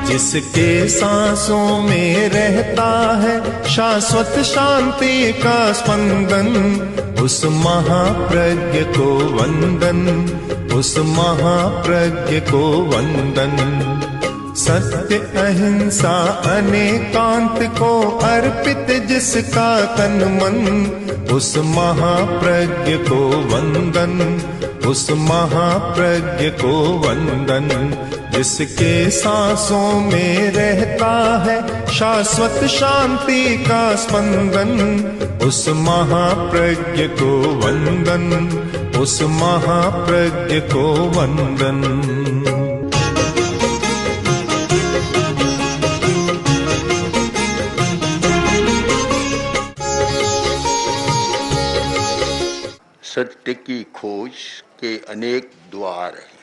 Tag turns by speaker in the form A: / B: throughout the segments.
A: जिसके सांसों में रहता है शाश्वत शांति का स्पंदन, उस महाप्रज्ञ को वंदन, उस महाप्रज्ञ को वंदन। सत्य अहिंसा अनेकांत को अर्पित जिसका तन मन, उस महाप्रज्ञ को वंदन, उस महाप्रज्ञ को वंदन। जिसके सांसों में रहता है शाश्वत शांति का स्पंदन, उस महाप्रज्ञ को वंदन, उस महाप्रज्ञ को वंदन।
B: सत्य की खोज के अनेक द्वार हैं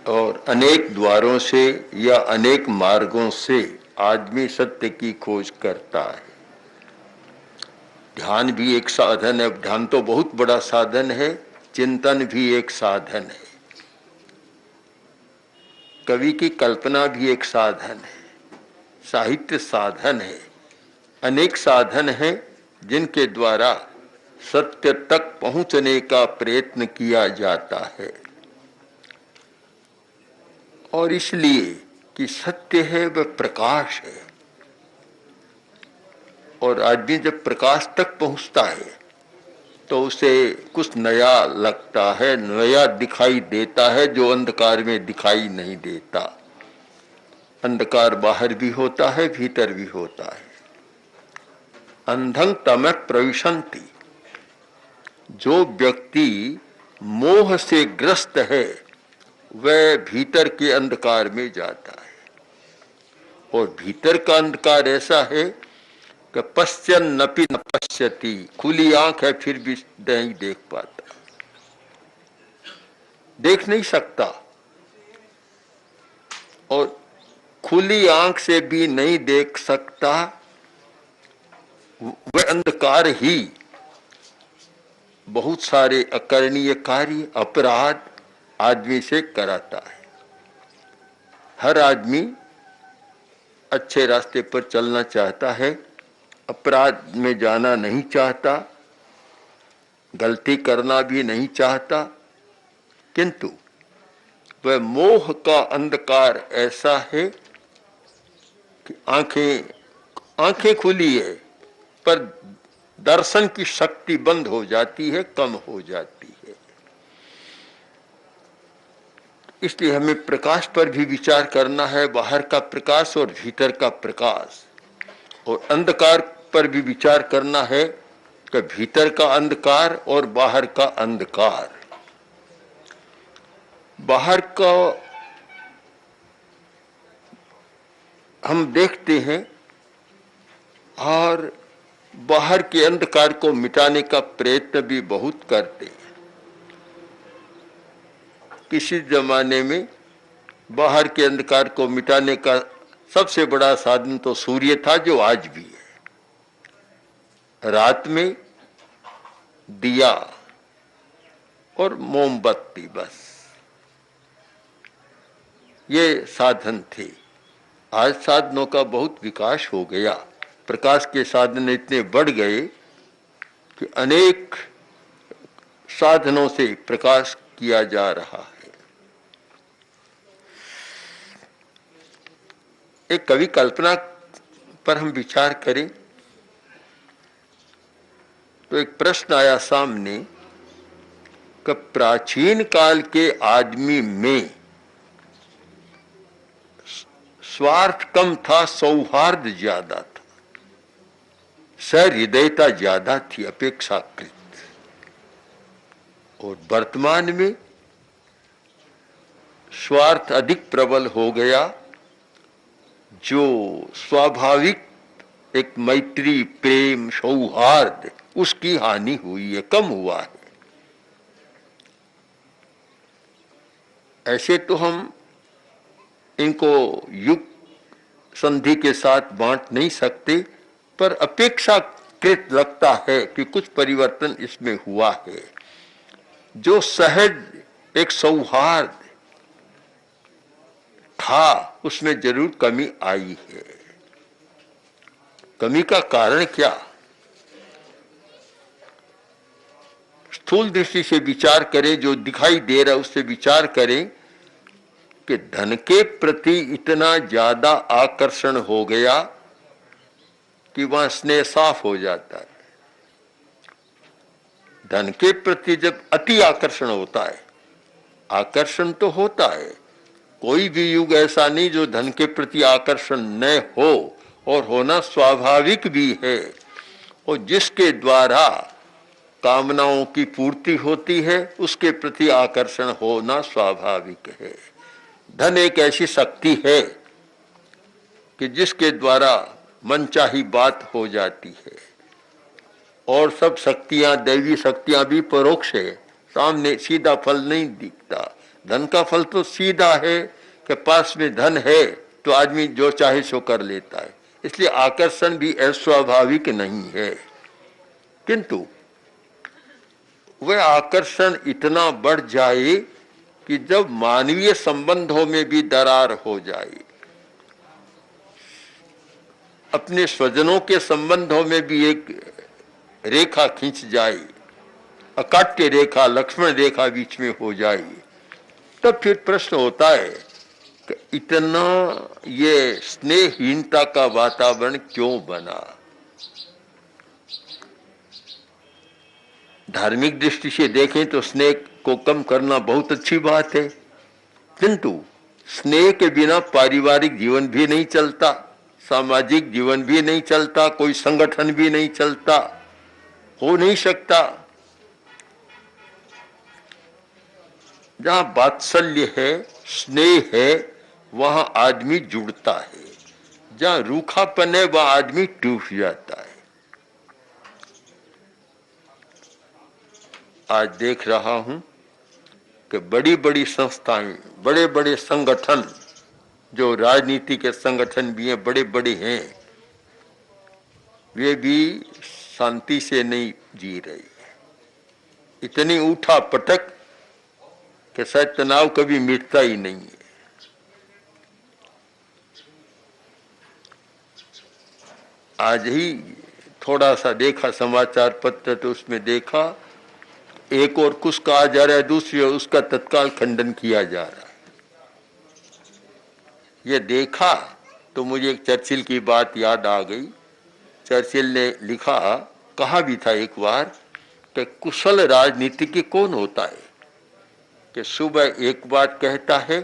B: और अनेक द्वारों से या अनेक मार्गों से आदमी सत्य की खोज करता है। ध्यान भी एक साधन है, ध्यान तो बहुत बड़ा साधन है, चिंतन भी एक साधन है, कवि की कल्पना भी एक साधन है, साहित्य साधन है, अनेक साधन हैं जिनके द्वारा सत्य तक पहुंचने का प्रयत्न किया जाता है। और इसलिए कि सत्य है वह प्रकाश है, और आदमी जब प्रकाश तक पहुंचता है तो उसे कुछ नया लगता है, नया दिखाई देता है जो अंधकार में दिखाई नहीं देता। अंधकार बाहर भी होता है, भीतर भी होता है। अंधं तमः प्रविशन्ति, जो व्यक्ति मोह से ग्रस्त है वह भीतर के अंधकार में जाता है। और भीतर का अंधकार ऐसा है कि पश्यन्नपि न पश्यति, खुली आंख है फिर भी नहीं देख पाता, देख नहीं सकता। और खुली आंख से भी नहीं देख सकता, वह अंधकार ही बहुत सारे अकरणीय कार्य, अपराध आदमी से कराता है। हर आदमी अच्छे रास्ते पर चलना चाहता है, अपराध में जाना नहीं चाहता, गलती करना भी नहीं चाहता, किंतु वह मोह का अंधकार ऐसा है कि आंखें खुली है पर दर्शन की शक्ति बंद हो जाती है, कम हो जाती है। इसलिए हमें प्रकाश पर भी विचार करना है, बाहर का प्रकाश और भीतर का प्रकाश। और अंधकार पर भी विचार करना है कि भीतर का अंधकार और बाहर का अंधकार। बाहर का हम देखते हैं और बाहर के अंधकार को मिटाने का प्रयत्न भी बहुत करते हैं। किसी जमाने में बाहर के अंधकार को मिटाने का सबसे बड़ा साधन तो सूर्य था, जो आज भी है। रात में दिया और मोमबत्ती, बस ये साधन थे। आज साधनों का बहुत विकास हो गया, प्रकाश के साधन इतने बढ़ गए कि अनेक साधनों से प्रकाश किया जा रहा है। एक कवि कल्पना पर हम विचार करें तो एक प्रश्न आया सामने कि प्राचीन काल के आदमी में स्वार्थ कम था, सौहार्द ज्यादा था, सहृदयता ज्यादा थी अपेक्षाकृत। और वर्तमान में स्वार्थ अधिक प्रबल हो गया, जो स्वाभाविक एक मैत्री, प्रेम, सौहार्द, उसकी हानि हुई है, कम हुआ है। ऐसे तो हम इनको युग संधि के साथ बांट नहीं सकते, पर अपेक्षाकृत लगता है कि कुछ परिवर्तन इसमें हुआ है। जो सहज एक सौहार्द, था उसमें जरूर कमी आई है। कमी का कारण क्या? स्थूल दृष्टि से विचार करें, जो दिखाई दे रहा है उससे विचार करें कि धन के प्रति इतना ज्यादा आकर्षण हो गया कि वहां स्नेह साफ हो जाता है। धन के प्रति जब अति आकर्षण होता है, आकर्षण तो होता है, कोई भी युग ऐसा नहीं जो धन के प्रति आकर्षण न हो, और होना स्वाभाविक भी है। और जिसके द्वारा कामनाओं की पूर्ति होती है उसके प्रति आकर्षण होना स्वाभाविक है। धन एक ऐसी शक्ति है कि जिसके द्वारा मनचाही बात हो जाती है। और सब शक्तियां, दैवी शक्तियां भी परोक्ष है, सामने सीधा फल नहीं दिखता। धन का फल तो सीधा है कि पास में धन है तो आदमी जो चाहे सो कर लेता है, इसलिए आकर्षण भी अस्वाभाविक नहीं है। किंतु वह आकर्षण इतना बढ़ जाए कि जब मानवीय संबंधों में भी दरार हो जाए, अपने स्वजनों के संबंधों में भी एक रेखा खींच जाए, अकाट्य रेखा, लक्ष्मण रेखा बीच में हो जाए, तब फिर प्रश्न होता है कि इतना ये स्नेहहीनता का वातावरण क्यों बना। धार्मिक दृष्टि से देखें तो स्नेह को कम करना बहुत अच्छी बात है, किंतु स्नेह के बिना पारिवारिक जीवन भी नहीं चलता, सामाजिक जीवन भी नहीं चलता, कोई संगठन भी नहीं चलता, हो नहीं सकता। जहां वात्सल्य है, स्नेह है, वहां आदमी जुड़ता है। जहां रूखापन है वहां आदमी टूट जाता है। आज देख रहा हूं कि बड़ी बड़ी संस्थाएं, बड़े बड़े संगठन, जो राजनीति के संगठन भी हैं, बड़े बड़े हैं, वे भी शांति से नहीं जी रही। इतनी उठा पटक कि शायद तनाव कभी मिटता ही नहीं है। आज ही थोड़ा सा देखा समाचार पत्र, तो उसमें देखा एक और कुछ कहा जा रहा है, दूसरी ओर उसका तत्काल खंडन किया जा रहा है। ये देखा तो मुझे एक चर्चिल की बात याद आ गई। चर्चिल ने लिखा, कहा भी था एक बार कि कुशल राजनीतिज्ञ कौन होता है कि सुबह एक बात कहता है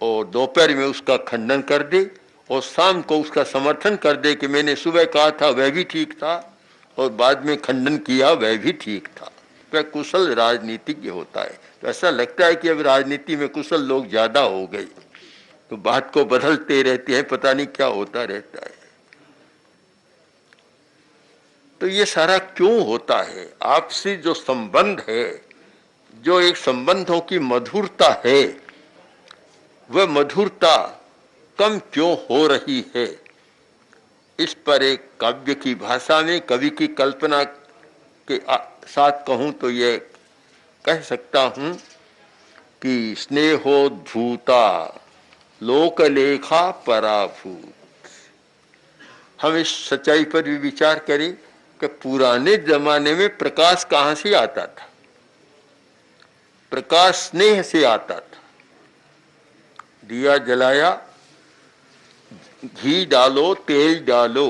B: और दोपहर में उसका खंडन कर दे और शाम को उसका समर्थन कर दे कि मैंने सुबह कहा था वह भी ठीक था और बाद में खंडन किया वह भी ठीक था। वह कुशल राजनीतिज्ञ होता है। तो ऐसा लगता है कि अब राजनीति में कुशल लोग ज्यादा हो गए, तो बात को बदलते रहते हैं, पता नहीं क्या होता रहता है। तो ये सारा क्यों होता है? आपसी जो संबंध है, जो एक संबंधों की मधुरता है, वह मधुरता कम क्यों हो रही है? इस पर एक काव्य की भाषा में कवि की कल्पना के साथ कहूं तो ये कह सकता हूं कि स्नेहोद्भूता लोकलेखा पराभूत। हम इस सच्चाई पर भी विचार करें कि पुराने जमाने में प्रकाश कहां से आता था? प्रकाश स्नेह से आता था। दिया जलाया, घी डालो, तेल डालो,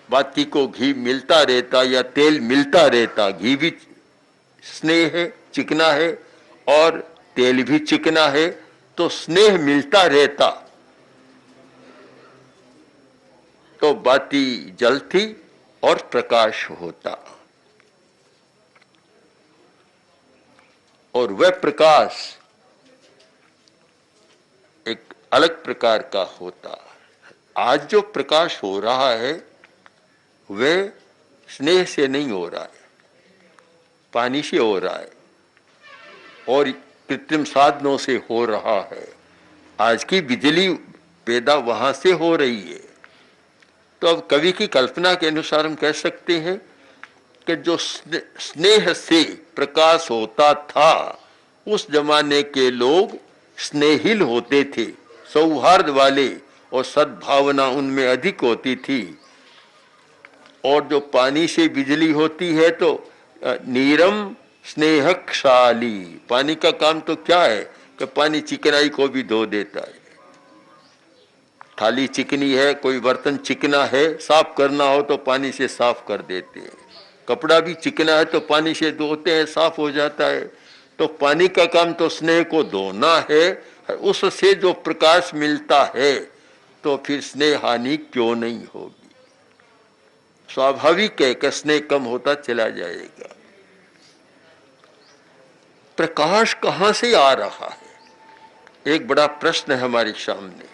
B: बाती को घी मिलता रहता या तेल मिलता रहता। घी भी स्नेह है, चिकना है, और तेल भी चिकना है, तो स्नेह मिलता रहता तो बाती जलती और प्रकाश होता। और वह प्रकाश एक अलग प्रकार का होता। आज जो प्रकाश हो रहा है वह स्नेह से नहीं हो रहा है, पानी से हो रहा है और कृत्रिम साधनों से हो रहा है। आज की बिजली पैदा वहां से हो रही है। तो अब कवि की कल्पना के अनुसार हम कह सकते हैं कि जो स्नेह से प्रकाश होता था उस जमाने के लोग स्नेहिल होते थे, सौहार्द वाले, और सद्भावना उनमें अधिक होती थी। और जो पानी से बिजली होती है तो नीरम स्नेहक्षाली, पानी का काम तो क्या है कि पानी चिकनाई को भी धो देता है। थाली चिकनी है, कोई बर्तन चिकना है, साफ करना हो तो पानी से साफ कर देते हैं। कपड़ा भी चिकना है तो पानी से धोते हैं, साफ हो जाता है। तो पानी का काम तो स्नेह को धोना है, उससे जो प्रकाश मिलता है तो फिर स्नेह हानि क्यों नहीं होगी। स्वाभाविक है कि स्नेह कम होता चला जाएगा। प्रकाश कहां से आ रहा है, एक बड़ा प्रश्न है हमारे सामने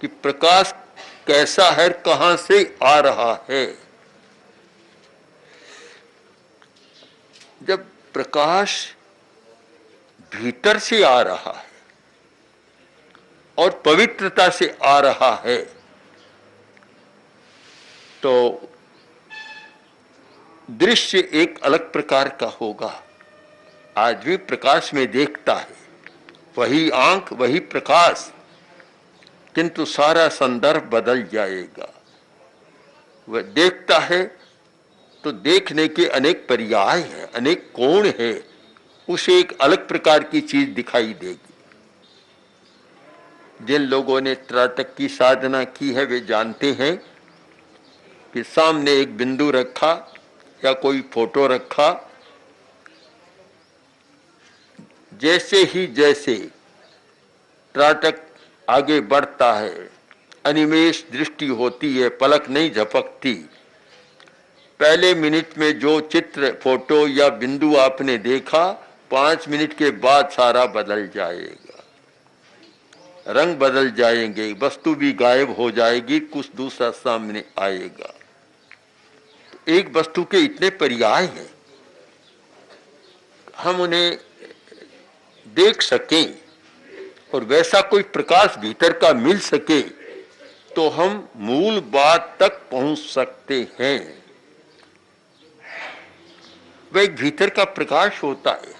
B: कि प्रकाश कैसा है, कहां से आ रहा है। जब प्रकाश भीतर से आ रहा है और पवित्रता से आ रहा है तो दृश्य एक अलग प्रकार का होगा। आदमी प्रकाश में देखता है, वही आंख वही प्रकाश, किंतु सारा संदर्भ बदल जाएगा। वह देखता है तो देखने के अनेक पर्याय हैं, अनेक कोण है, उसे एक अलग प्रकार की चीज दिखाई देगी। जिन लोगों ने त्राटक की साधना की है वे जानते हैं कि सामने एक बिंदु रखा या कोई फोटो रखा, जैसे त्राटक आगे बढ़ता है, अनिमेष दृष्टि होती है, पलक नहीं झपकती। पहले मिनट में जो चित्र, फोटो या बिंदु आपने देखा, 5 मिनट के बाद सारा बदल जाएगा, रंग बदल जाएंगे, वस्तु भी गायब हो जाएगी, कुछ दूसरा सामने आएगा। तो एक वस्तु के इतने पर्याय हैं, हम उन्हें देख सकें और वैसा कोई प्रकाश भीतर का मिल सके तो हम मूल बात तक पहुंच सकते हैं। वह एक भीतर का प्रकाश होता है।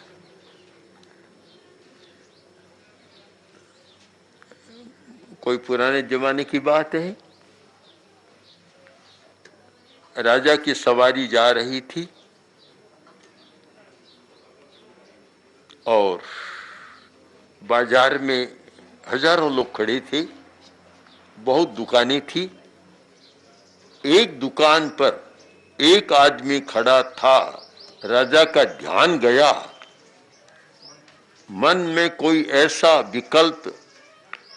B: कोई पुराने जमाने की बात है, राजा की सवारी जा रही थी और बाजार में हजारों लोग खड़े थे, बहुत दुकानें थी। एक दुकान पर एक आदमी खड़ा था, राजा का ध्यान गया, मन में कोई ऐसा विकल्प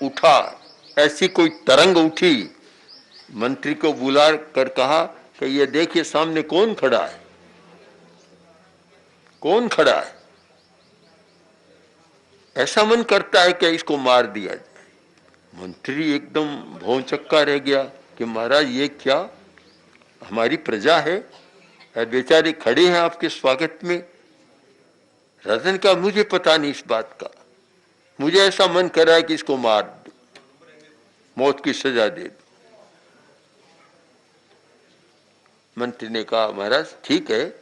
B: उठा, ऐसी कोई तरंग उठी, मंत्री को बुला कर कहा कि ये देखिए सामने कौन खड़ा है, कौन खड़ा है। ऐसा मन करता है कि इसको मार दिया जाए। मंत्री एकदम भौचक्का रह गया कि महाराज ये क्या, हमारी प्रजा है, बेचारे खड़े हैं आपके स्वागत में। राजन का मुझे पता नहीं इस बात का, मुझे ऐसा मन कर रहा है कि इसको मार दो, मौत की सजा दे दो। मंत्री ने कहा महाराज ठीक है,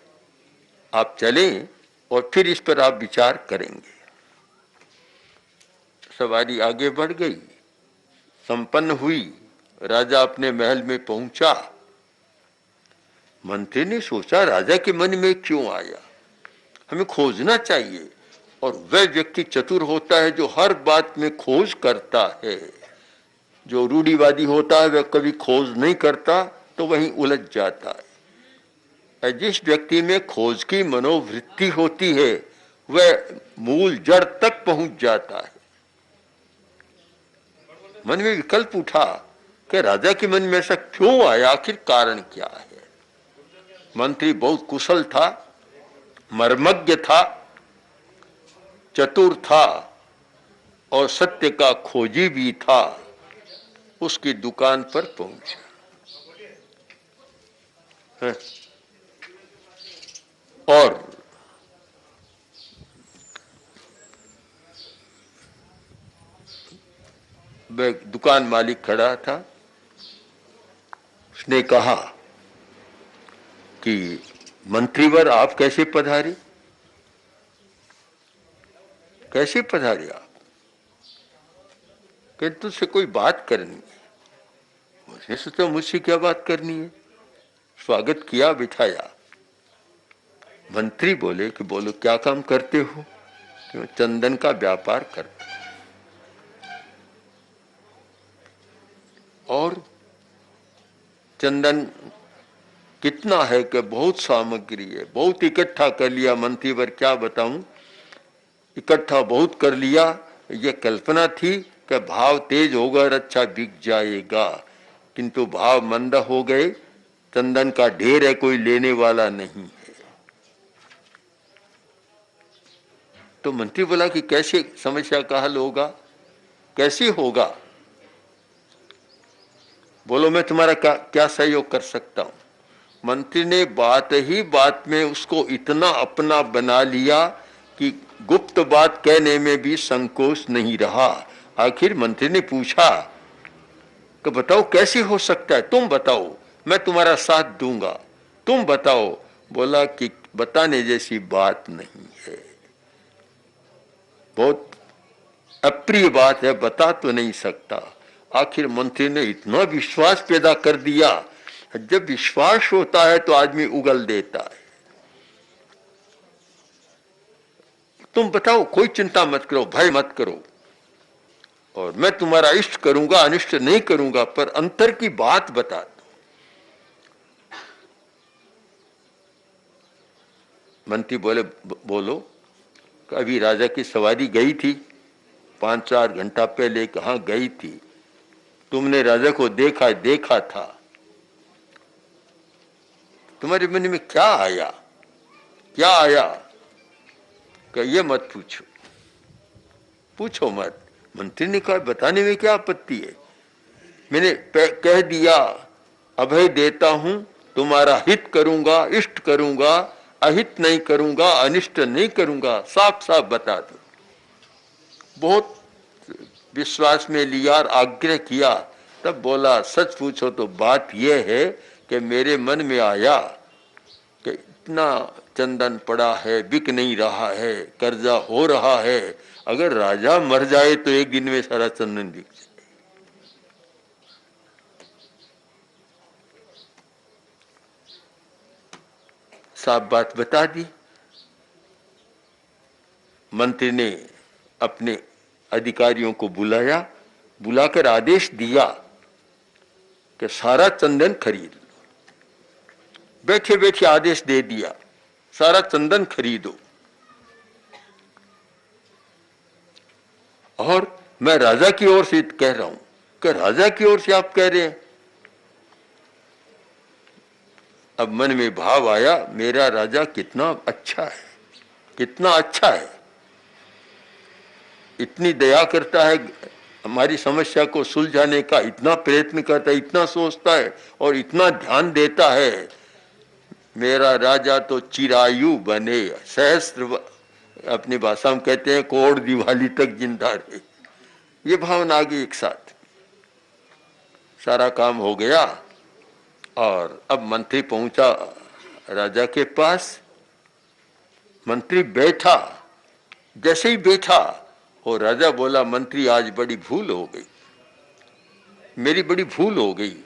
B: आप चलें और फिर इस पर आप विचार करेंगे। सवारी आगे बढ़ गई, संपन्न हुई, राजा अपने महल में पहुंचा। मंत्री ने सोचा राजा के मन में क्यों आया, हमें खोजना चाहिए। और वह व्यक्ति चतुर होता है जो हर बात में खोज करता है। जो रूढ़िवादी होता है वह कभी खोज नहीं करता तो वहीं उलझ जाता है। जिस व्यक्ति में खोज की मनोवृत्ति होती है वह मूल जड़ तक पहुंच जाता है। मन में विकल्प उठा कि राजा के मन में ऐसा क्यों आया, आखिर कारण क्या है। मंत्री बहुत कुशल था, मर्मज्ञ था, चतुर था और सत्य का खोजी भी था। उसकी दुकान पर पहुंचा और वह दुकान मालिक खड़ा था। उसने कहा कि मंत्रीवर आप कैसे पधारे। कैसे पधारे आप? कि तुझसे कोई बात करनी है। मुझे सोचा मुझसे क्या बात करनी है। स्वागत किया, बिठाया। मंत्री बोले कि बोलो क्या काम करते हो? कि चंदन का व्यापार करते। और चंदन कितना है? कि बहुत सामग्री है, बहुत इकट्ठा कर लिया मंत्री। पर क्या बताऊं, इकट्ठा बहुत कर लिया। ये कल्पना थी कि भाव तेज होगा और अच्छा बिक जाएगा, किंतु भाव मंद हो गए। चंदन का ढेर है, कोई लेने वाला नहीं है। तो मंत्री बोला कि कैसे समस्या का हल होगा, कैसे होगा? बोलो मैं तुम्हारा क्या सहयोग कर सकता हूं। मंत्री ने बात ही बात में उसको इतना अपना बना लिया कि गुप्त बात कहने में भी संकोच नहीं रहा। आखिर मंत्री ने पूछा कि बताओ कैसे हो सकता है, तुम बताओ, मैं तुम्हारा साथ दूंगा, तुम बताओ। बोला कि बताने जैसी बात नहीं है, बहुत अप्रिय बात है, बता तो नहीं सकता। आखिर मंत्री ने इतना विश्वास पैदा कर दिया। जब विश्वास होता है तो आदमी उगल देता है। तुम बताओ, कोई चिंता मत करो, भय मत करो, और मैं तुम्हारा इष्ट करूंगा, अनिष्ट नहीं करूंगा, पर अंतर की बात बता दो। मंत्री बोले बोलो। अभी राजा की सवारी गई थी 5-4 घंटा पहले। कहां गई थी? तुमने राजा को देखा था। तुम्हारे मन में क्या आया? क्या आया? कि ये मत पूछो, पूछो मत। मंत्री ने कहा बताने में क्या आपत्ति है? मैंने कह दिया, अभय देता हूं, तुम्हारा हित करूंगा, इष्ट करूंगा, अहित नहीं करूंगा, अनिष्ट नहीं करूंगा, साफ साफ बता दो। बहुत विश्वास में लिया और आग्रह किया। तब बोला सच पूछो तो बात यह है कि मेरे मन में आया कि इतना चंदन पड़ा है, बिक नहीं रहा है, कर्जा हो रहा है, अगर राजा मर जाए तो एक दिन में सारा चंदन बिक जाए। साफ बात बता दी। मंत्री ने अपने अधिकारियों को बुलाया, बुलाकर आदेश दिया कि सारा चंदन खरीद लो। बैठे बैठे आदेश दे दिया, सारा चंदन खरीदो। और मैं राजा की ओर से कह रहा हूं कि राजा की ओर से आप कह रहे हैं। अब मन में भाव आया, मेरा राजा कितना अच्छा है, कितना अच्छा है, इतनी दया करता है, हमारी समस्या को सुलझाने का इतना प्रयत्न करता है, इतना सोचता है और इतना ध्यान देता है। मेरा राजा तो चिरायु बने, सहस्त्र, अपनी भाषा में कहते हैं कोड़ दिवाली तक जिंदा रहे। ये भावना आ गई एक साथ। सारा काम हो गया और अब मंत्री पहुंचा राजा के पास। मंत्री बैठा, जैसे ही बैठा और राजा बोला मंत्री आज बड़ी भूल हो गई, मेरी बड़ी भूल हो गई।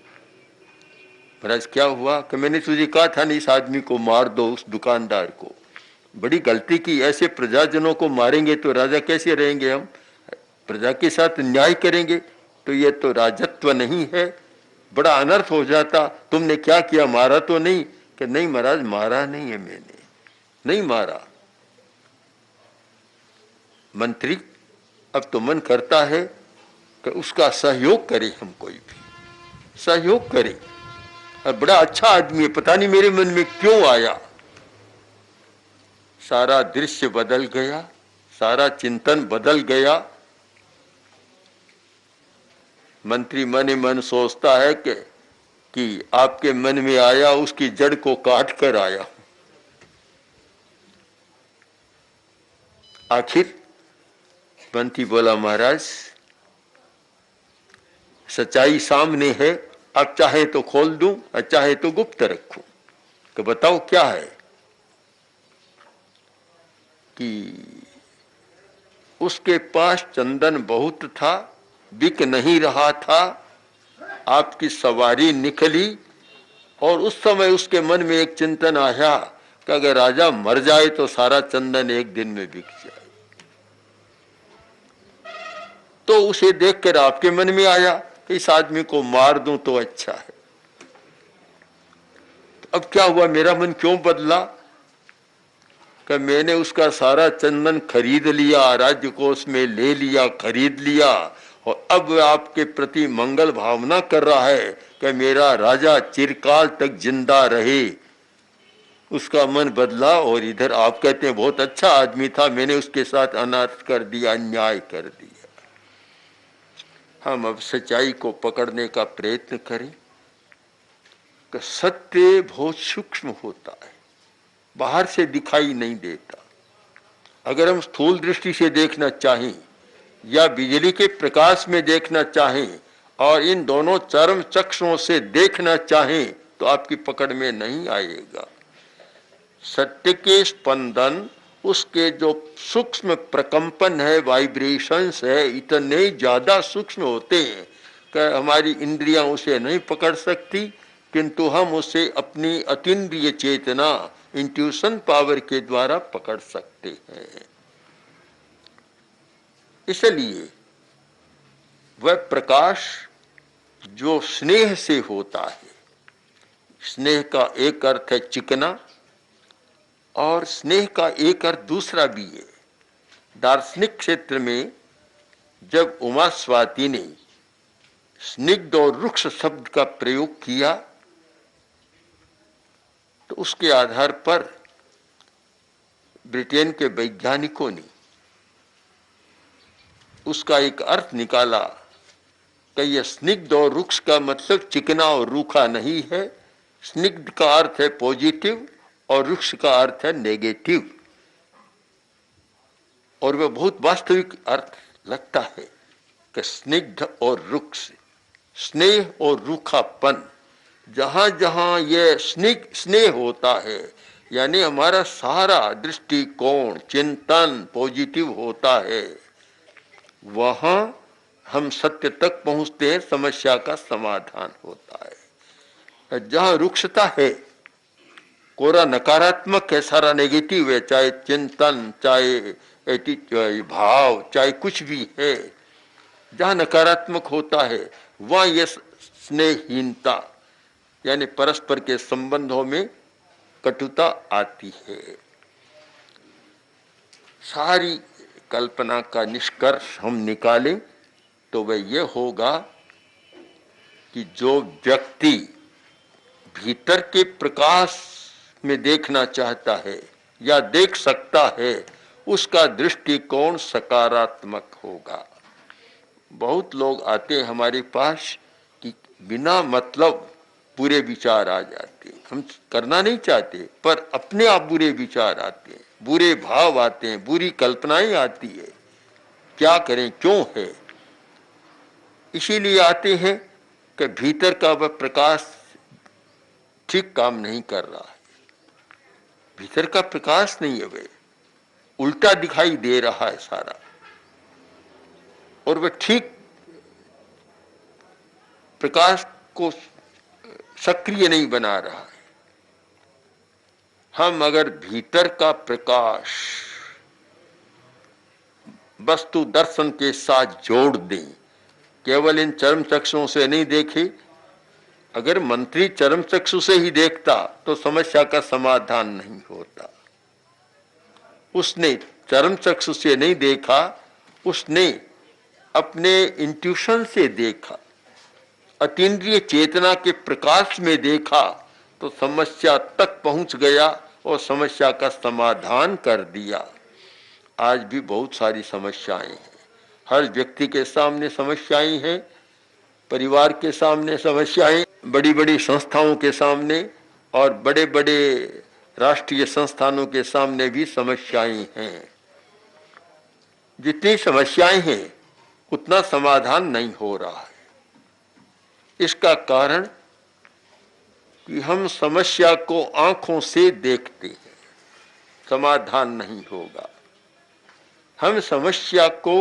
B: महाराज क्या हुआ? कि मैंने तुझे कहा था नहीं, इस आदमी को मार दो, उस दुकानदार को। बड़ी गलती की। ऐसे प्रजाजनों को मारेंगे तो राजा कैसे रहेंगे? हम प्रजा के साथ न्याय करेंगे तो ये तो राजत्व नहीं है, बड़ा अनर्थ हो जाता। तुमने क्या किया, मारा तो नहीं? कि नहीं महाराज, मारा नहीं है, मैंने नहीं मारा। मंत्री अब तो मन करता है कि उसका सहयोग करे, हम कोई भी सहयोग करे। और बड़ा अच्छा आदमी है, पता नहीं मेरे मन में क्यों आया। सारा दृश्य बदल गया, सारा चिंतन बदल गया। मंत्री मन ही मन सोचता है कि आपके मन में आया, उसकी जड़ को काट कर आया। आखिर मंत्री बोला महाराज सच्चाई सामने है, अब चाहे तो खोल दूं और चाहे तो गुप्त रखूं। कि बताओ क्या है? कि उसके पास चंदन बहुत था, बिक नहीं रहा था। आपकी सवारी निकली और उस समय उसके मन में एक चिंतन आया कि अगर राजा मर जाए तो सारा चंदन एक दिन में बिक जाए। तो उसे देखकर आपके मन में आया कि इस आदमी को मार दूं तो अच्छा है। तो अब क्या हुआ, मेरा मन क्यों बदला कि मैंने उसका सारा चंदन खरीद लिया, राज्य कोष में ले लिया, खरीद लिया, और अब आपके प्रति मंगल भावना कर रहा है कि मेरा राजा चिरकाल तक जिंदा रहे। उसका मन बदला और इधर आप कहते हैं बहुत अच्छा आदमी था, मैंने उसके साथ अनर्थ कर दिया, अन्याय कर दिया। हम अब सच्चाई को पकड़ने का प्रयत्न करें कि सत्य बहुत सूक्ष्म होता है, बाहर से दिखाई नहीं देता। अगर हम स्थूल दृष्टि से देखना चाहें या बिजली के प्रकाश में देखना चाहें और इन दोनों चरम चक्षुओं से देखना चाहें तो आपकी पकड़ में नहीं आएगा। सत्य के स्पंदन, उसके जो सूक्ष्म प्रकंपन है, वाइब्रेशंस है, इतने ज्यादा सूक्ष्म होते हैं कि हमारी इंद्रियां उसे नहीं पकड़ सकती, किंतु हम उसे अपनी अतीन्द्रिय चेतना, इंट्यूशन पावर के द्वारा पकड़ सकते हैं। इसलिए वह प्रकाश जो स्नेह से होता है, स्नेह का एक अर्थ है चिकना और स्नेह का एक अर्थ दूसरा भी है। दार्शनिक क्षेत्र में जब उमा स्वाति ने स्निग्ध और रुक्ष शब्द का प्रयोग किया तो उसके आधार पर ब्रिटेन के वैज्ञानिकों ने उसका एक अर्थ निकाला कि यह स्निग्ध और रुक्ष का मतलब चिकना और रूखा नहीं है। स्निग्ध का अर्थ है पॉजिटिव और रुक्ष का अर्थ है नेगेटिव, और वह बहुत वास्तविक अर्थ लगता है कि स्निग्ध और रुक्ष, स्नेह और रूखापन, जहां जहां यह स्नेह होता है यानी हमारा सारा दृष्टिकोण चिंतन पॉजिटिव होता है, वहां हम सत्य तक पहुंचते हैं, समस्या का समाधान होता है। जहां रुक्षता है, कोरा नकारात्मक है, सारा नेगेटिव है, चाहे चिंतन, चाहे भाव, चाहे कुछ भी है, जहां नकारात्मक होता है वहां यह स्नेहहीनता यानी परस्पर के संबंधों में कटुता आती है। सारी कल्पना का निष्कर्ष हम निकालें तो वह यह होगा कि जो व्यक्ति भीतर के प्रकाश में देखना चाहता है या देख सकता है, उसका दृष्टिकोण सकारात्मक होगा। बहुत लोग आते हैं हमारे पास कि बिना मतलब बुरे विचार आ जाते हैं, हम करना नहीं चाहते पर अपने आप बुरे विचार आते हैं, बुरे भाव आते हैं, बुरी कल्पनाएं आती है। क्या करें, क्यों है? इसीलिए आते हैं कि भीतर का वह प्रकाश ठीक काम नहीं कर रहा है, भीतर का प्रकाश नहीं है, वह उल्टा दिखाई दे रहा है सारा, और वह ठीक प्रकाश को सक्रिय नहीं बना रहा है। हम अगर भीतर का प्रकाश वस्तु दर्शन के साथ जोड़ दें, केवल इन चरम चक्षुओं से नहीं देखे, अगर मंत्री चरम चक्षु से ही देखता तो समस्या का समाधान नहीं होता। उसने चरम चक्षु से नहीं देखा, उसने अपने इंट्यूशन से देखा, अतीन्द्रिय चेतना के प्रकाश में देखा तो समस्या तक पहुंच गया और समस्या का समाधान कर दिया। आज भी बहुत सारी समस्याएं हैं, हर व्यक्ति के सामने समस्याएं हैं, परिवार के सामने समस्याएं, बड़ी बड़ी संस्थाओं के सामने और बड़े बड़े राष्ट्रीय संस्थानों के सामने भी समस्याएं हैं। जितनी समस्याएं हैं उतना समाधान नहीं हो रहा है। इसका कारण कि हम समस्या को आंखों से देखते हैं, समाधान नहीं होगा। हम समस्या को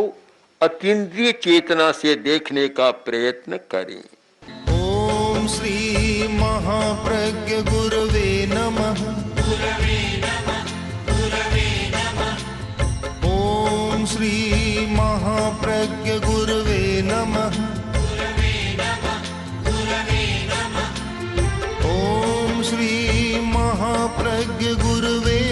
B: अतीन्द्रिय चेतना से देखने का प्रयत्न करें।
A: ओम श्री महाप्रज्ञ गुरवे नमः। ओम श्री महाप्रज्ञ गुरवे नमः। ओम श्री महाप्रज्ञ गुरवे